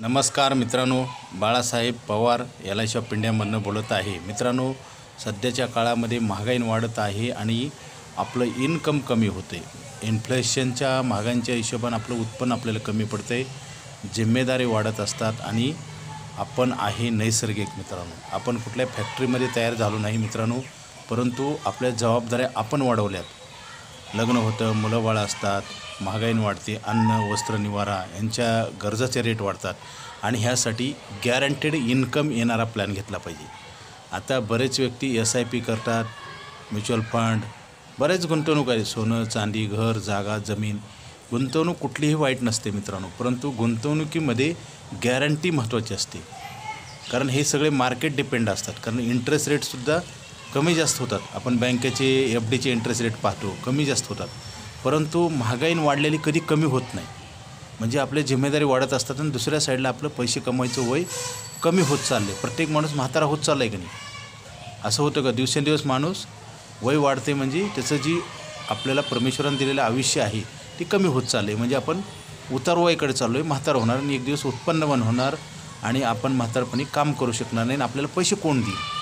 नमस्कार मित्रांनो, Balasaheb Pawar LIC of इंडियामधून बोलत आहे। मित्रांनो, सध्याच्या काळामध्ये महागाई वाढत आहे आणि आपलं इन्कम कमी होते। इन्फ्लेशनच्या महागाईच्या हिशोबाने आपलं उत्पन्न आपल्याला कमी पडते, जिम्मेदारी वाढत असतात आणि आपण आहे नैसर्गिक। मित्रांनो, आपण कुठल्या फॅक्टरीमध्ये तयार झालो नाही मित्रांनो, परंतु आपल्या जबाबदाऱ्या आपण वाढवल्यात। लग्न होतं, मुलं बाळ असतात, महागाई वाढते, अन्न वस्त्र निवारा यांच्या गरजाचे रेट वाढतात आणि ह्यासाठी गॅरंटेड इन्कम येणारा प्लॅन घेतला पाहिजे। आता बरेच व्यक्ती SIP करतात, म्युच्युअल फंड, बरेच गुंतवणूक आहे, सोनं चांदी घर जागा जमीन। गुंतवणूक कुठलीही वाईट नसते मित्रांनो, परंतु गुंतवणुकीमध्ये गॅरंटी महत्त्वाची असते, कारण हे सगळे मार्केट डिपेंड असतात। कारण इंटरेस्ट रेटसुद्धा कमी जास्त होतात, आपण बँकेचे FDचे इंटरेस्ट रेट पाहतो कमी जास्त होतात, परंतु महागाई वाढलेली कधी कमी होत नाही। म्हणजे आपल्या जिम्मेदारी वाढत असतात आणि दुसऱ्या साईडला आपलं पैसे कमवायचं वय कमी होत चालले। प्रत्येक माणूस म्हातारा होत चालला आहे की नाही, असं होतं का? दिवसेंदिवस माणूस वय वाढते म्हणजे त्याचं जी आपल्याला परमेश्वराने दिलेलं आयुष्य आहे ते कमी होत चालले, म्हणजे आपण उतार वयाकडे चाललो आहे, म्हातारा होणार आणि एक दिवस उत्पन्नवान होणार आणि आपण म्हातारपणी काम करू शकणार नाही आणि आपल्याला पैसे कोण देईल?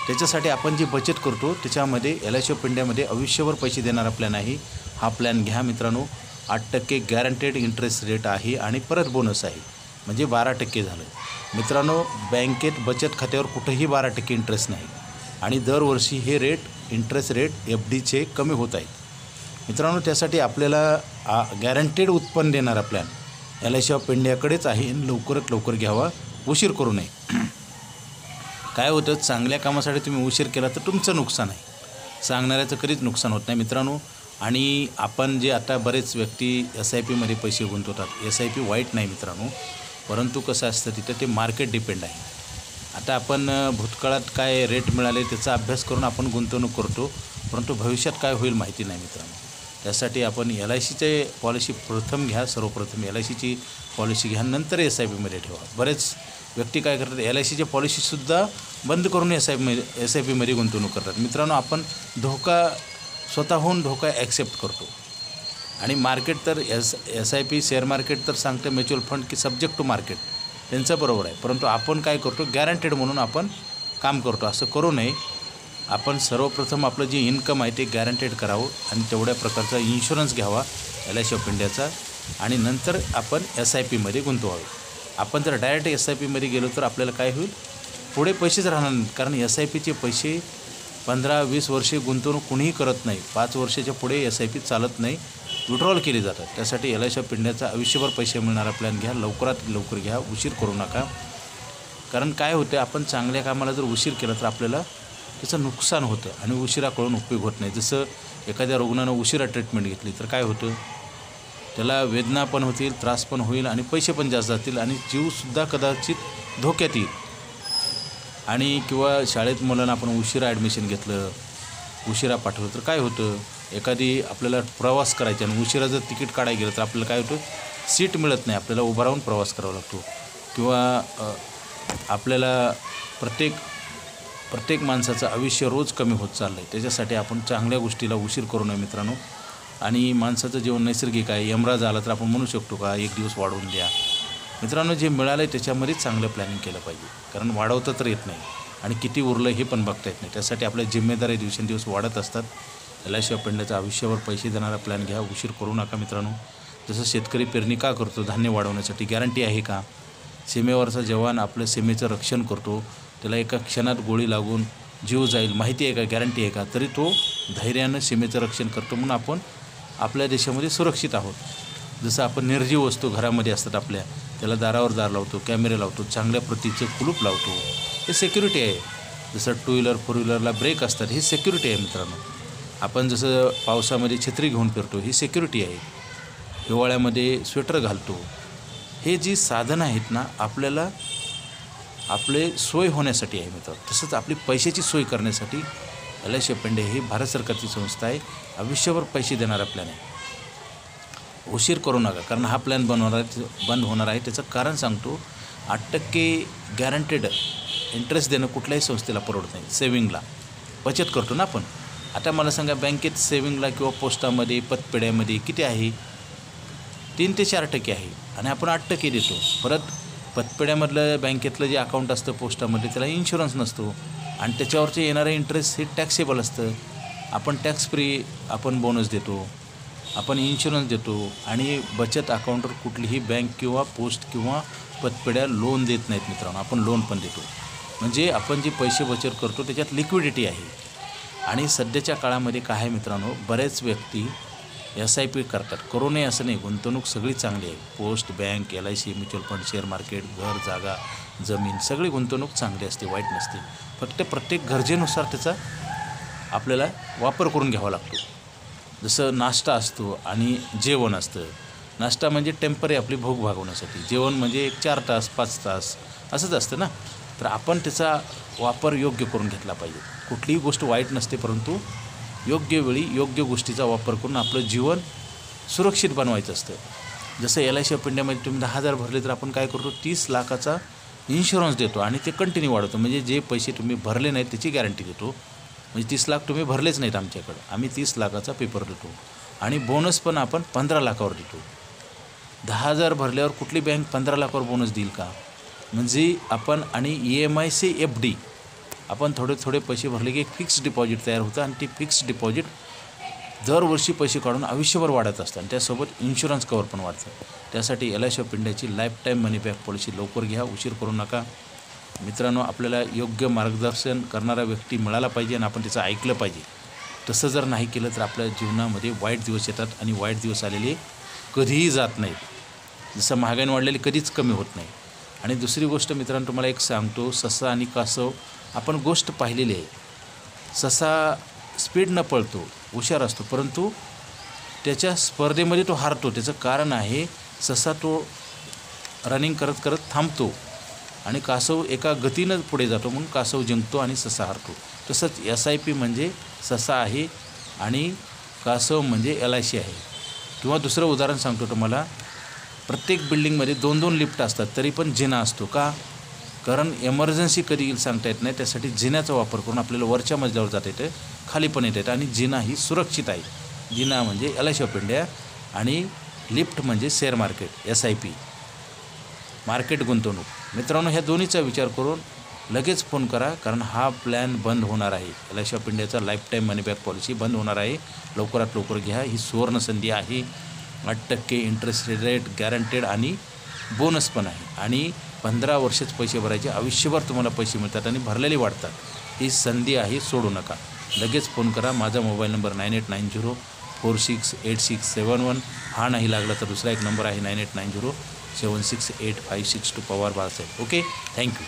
त्याच्यासाठी आपण जी बचत करतो त्याच्यामध्ये LIC ऑफ इंडियामध्ये आयुष्यभर पैसे देणारा प्लॅन आहे। हा प्लॅन घ्या मित्रांनो, 8% गॅरंटेड इंटरेस्ट रेट आहे आणि परत बोनस आहे, म्हणजे 12% झालं मित्रांनो। बँकेत बचत खात्यावर कुठेही 12% इंटरेस्ट नाही आणि दरवर्षी हे इंटरेस्ट रेट FDचे कमी होत आहेत मित्रांनो। त्यासाठी आपल्याला गॅरंटेड उत्पन्न देणारा प्लॅन LIC ऑफ इंडियाकडेच आहे, लवकरात लवकर घ्यावा, उशीर करू नये। काय होतं, चांगल्या कामासाठी तुम्ही उशीर केला तर तुमचं नुकसान आहे, सांगणाऱ्याचं कधीच नुकसान होत नाही मित्रांनो। आणि आपण जे आता बरेच व्यक्ती SIPमध्ये पैसे गुंतवतात, SIP वाईट नाही मित्रांनो, परंतु कसं असतं तिथं ते मार्केट डिपेंड आहे। आता आपण भूतकाळात काय रेट मिळाले त्याचा अभ्यास करून आपण गुंतवणूक करतो, परंतु भविष्यात काय होईल माहिती नाही मित्रांनो। त्यासाठी आपण LICचे पॉलिसी प्रथम घ्या, सर्वप्रथम LICची पॉलिसी घ्या, नंतर SIPमध्ये ठेवा। बरेच व्यक्ती काय करतात, LICच्या पॉलिसीसुद्धा बंद करून SIPमध्ये गुंतवणूक करतात मित्रांनो। आपण स्वतःहून धोका ॲक्सेप्ट करतो आणि मार्केट तर SIP शेअर मार्केट तर सांगतं, म्युच्युअल फंड की सब्जेक्ट टू मार्केट, त्यांचं बरोबर आहे, परंतु आपण काय करतो, गॅरंटेड म्हणून आपण काम करतो। असं करू नये। आपण सर्वप्रथम आपलं जे इन्कम आहे ते गॅरंटेड करावं आणि तेवढ्या प्रकारचा इन्शुरन्स घ्यावा LIC ऑफ इंडियाचा आणि नंतर आपण SIPमध्ये गुंतवावे। आपण जर डायरेक्ट SIPमध्ये गेलो तर आपल्याला काय होईल, पुढे पैसेच राहणार नाहीत, कारण SIPचे पैसे 15-20 वर्षे गुंतवणूक कुणीही करत नाही, 5 वर्षाच्या पुढे SIP चालत नाही, विड्रॉल केली जातात। त्यासाठी LIC ऑफ इंडियाचा आयुष्यभर पैसे मिळणारा प्लॅन घ्या, लवकरात लवकर घ्या, उशीर करू नका। कारण काय होतं, आपण चांगल्या कामाला जर उशीर केला तर आपल्याला त्याचं नुकसान होतं आणि उशिराकडून उपयोग होत नाही। जसं एखाद्या रुग्णानं उशिरा ट्रीटमेंट घेतली तर काय होतं, त्याला वेदना पण होतील, त्रास पण होईल आणि पैसे पण जास्त जातील आणि जीवसुद्धा कदाचित धोक्यात येईल। आणि किंवा शाळेत मुलांना आपण उशिरा ॲडमिशन घेतलं, उशिरा पाठवलं तर काय होतं, एखादी आपल्याला प्रवास करायचा आणि उशिरा जर तिकीट काढायला गेलं तर आपल्याला काय होतं, सीट मिळत नाही, आपल्याला उभा राहून प्रवास करावा लागतो। किंवा आपल्याला प्रत्येक माणसाचं आयुष्य रोज कमी होत चाललं आहे। त्याच्यासाठी आपण चांगल्या गोष्टीला उशीर करू नये मित्रांनो। आणि माणसाचं जीवन नैसर्गिक आहे, यमराज आला तर आपण म्हणू शकतो का 1 दिवस वाढवून द्या मित्रांनो। जे मिळालं आहे त्याच्यामध्येच चांगलं प्लॅनिंग केलं पाहिजे, कारण वाढवता तर येत नाही आणि किती उरलं हे पण बघता येत नाही। त्यासाठी आपल्या जिम्मेदारी दिवसेंदिवस वाढत असतात। LIC ऑफ इंडियाचा आयुष्यावर पैसे देणारा प्लॅन घ्या, उशीर करू नका मित्रांनो। जसं शेतकरी पेरणी का करतो, धान्य वाढवण्यासाठी, गॅरंटी आहे का? सीमेवरचा जवान आपलं सीमेचं रक्षण करतो, त्याला एका क्षणात गोळी लागून जीव जाईल, माहिती आहे का, गॅरंटी आहे का, तरी तो धैर्यानं सीमेचं रक्षण करतो, म्हणून आपण आपल्या देशामध्ये सुरक्षित आहोत। जसं आपण निर्जीव वस्तू घरामध्ये असतात आपल्या, त्याला दारावर दार लावतो, कॅमेरे लावतो, चांगल्या प्रतीचं कुलूप लावतो, हे सिक्युरिटी आहे। जसं 2 व्हीलर 4 व्हीलरला ब्रेक असतात, ही सिक्युरिटी आहे मित्रांनो। आपण जसं पावसामध्ये छत्री घेऊन फिरतो, ही सिक्युरिटी आहे। हिवाळ्यामध्ये स्वेटर घालतो, हे जी साधनं आहेत ना आपल्याला आपले सोय होण्यासाठी आहे मित्रांनो। तसंच आपली पैशाची सोय करण्यासाठी LIC ऑफ इंडिया ही भारत सरकारची संस्था आहे, आयुष्यभर पैसे देणारा प्लॅन आहे। उशीर करू नका, कारण हा प्लॅन बंद होणार आहे। त्याचं कारण सांगतो, 8% गॅरंटेड इंटरेस्ट देणं कुठल्याही संस्थेला परवडत नाही। सेविंगला बचत करतो ना आपण, आता मला सांगा बँकेत सेविंगला किंवा पोस्टामध्ये पतपेढ्यामध्ये किती आहे, 3 ते 4% आहे आणि आपण 8% देतो। परत पतपेढ्यामधलं बँकेतलं जे अकाउंट असतं पोस्टामध्ये त्याला इन्शुरन्स नसतो आणि त्याच्यावरचे येणारं इंटरेस्ट हे टॅक्सेबल असतं. आपण टॅक्स फ्री आपण बोनस देतो, आपण इन्शुरन्स देतो आणि बचत अकाउंटवर कुठलीही बँक किंवा पोस्ट किंवा पतपेढ्या लोन देत नाहीत मित्रांनो. आपण लोन पण देतो. म्हणजे आपण जे पैसे बचत करतो त्याच्यात लिक्विडिटी आहे. आणि सध्याच्या काळामध्ये काय आहे मित्रांनो, बरेच व्यक्ती SIP करतात. करू नये असं नाही, गुंतवणूक सगळी चांगली आहे. Post, bank, LIC, mutual fund, share market, घर, जागा, जमीन सगळी गुंतवणूक चांगली असते, वाईट नसते. फक्त प्रत्येक गरजेनुसार त्याचा आपल्याला वापर करून घ्यावा लागतो. जसं नाश्ता असतो आणि जेवण असतं. नाश्ता म्हणजे टेम्पररी आपली भूक भागवण्यासाठी, जेवण म्हणजे 4 तास 5 तास असंच असतं ना. तर आपण त्याचा वापर योग्य करून घेतला पाहिजे. कुठलीही गोष्ट वाईट नसते, परंतु योग्य वेळी योग्य गोष्टीचा वापर करून आपलं जीवन सुरक्षित बनवायचं असतं. जसं LIC ऑफ इंडियामध्ये तुम्ही 10,000 भरले तर आपण काय करतो, 30 लाखाचा इन्शुरन्स देतो आणि ते कंटिन्यू वाढवतो. म्हणजे जे पैसे तुम्ही भरले नाहीत त्याची गॅरंटी देतो. म्हणजे 30 लाख तुम्ही भरलेच नाहीत आमच्याकडं, आम्ही 30 लाखाचा पेपर देतो आणि बोनस पण आपण 15 लाखावर देतो. 10,000 भरल्यावर कुठली बँक 15 लाखावर बोनस देईल का? म्हणजे आपण आणि EMI से FD आपण थोडे पैसे भरले की एक फिक्स डिपॉझिट तयार होतं आणि ती फिक्स डिपॉझिट दरवर्षी पैसे काढून आयुष्यभर वाढत असतं आणि त्यासोबत इन्शुरन्स कवर पण वाढतं. त्यासाठी LIC ऑफ इंडियाची लाईफ टाईम मनी बॅक पॉलिसी लवकर घ्या, उशीर करू नका. मित्रांनो, आपल्याला योग्य मार्गदर्शन करणारा व्यक्ती मिळाला पाहिजे आणि आपण त्याचं ऐकलं पाहिजे. तसं जर नाही केलं तर आपल्या जीवनामध्ये वाईट दिवस येतात आणि वाईट दिवस आलेले कधीही जात नाहीत. जसं महागाई वाढलेली कधीच कमी होत नाही. आणि दुसरी गोष्ट मित्रांनो, तुम्हाला एक सांगतो, ससा आणि कासव आपण गोष्ट पाहिलेली आहे. ससा स्पीडनं पळतो, हुशार असतो, परंतु त्याच्या स्पर्धेमध्ये तो हारतो. त्याचं कारण आहे ससा तो रनिंग करत करत थांबतो आणि कासव एका गतीनं पुढे जातो, म्हणून कासव जिंकतो आणि ससा हारतो. तसंच SIP म्हणजे ससा आहे आणि कासव म्हणजे LIC आहे. किंवा दुसरं उदाहरण सांगतो तुम्हाला, प्रत्येक बिल्डिंगमध्ये 2-2 लिफ्ट असतात तरी पण जिना असतो का? कारण एमर्जन्सी कधी येईल सांगता येत नाही. त्यासाठी जिन्याचा वापर करून आपल्याला वरच्या मजल्यावर जाता येतं, खाली पण येता येतं आणि जिना ही सुरक्षित आहे. जिना म्हणजे LIC ऑफ इंडिया आणि लिफ्ट म्हणजे शेअर मार्केट SIP मार्केट गुंतवणूक. मित्रांनो, ह्या दोन्हीचा विचार करून लगेच फोन करा, कारण हा प्लॅन बंद होणार आहे. LIC ऑफ इंडियाचा लाईफ टाईम मनी बॅक पॉलिसी बंद होणार आहे. लवकरात लवकर घ्या, ही सुवर्ण संधी आहे. 8% इंटरेस्ट रेट गॅरंटेड आणि बोनस पण आहे आणि 15 वर्षच पैसे भरायचे, आयुष्यभर तुम्हाला पैसे मिळतात आणि भरलेले वाढतात. ही संधी आहे, सोडू नका. लगेच फोन करा. माझा मोबाईल नंबर 9890468671. हा नाही लागला तर दुसरा एक नंबर आहे 9890768562 पवार बाळासाहेब. Okay, thank you.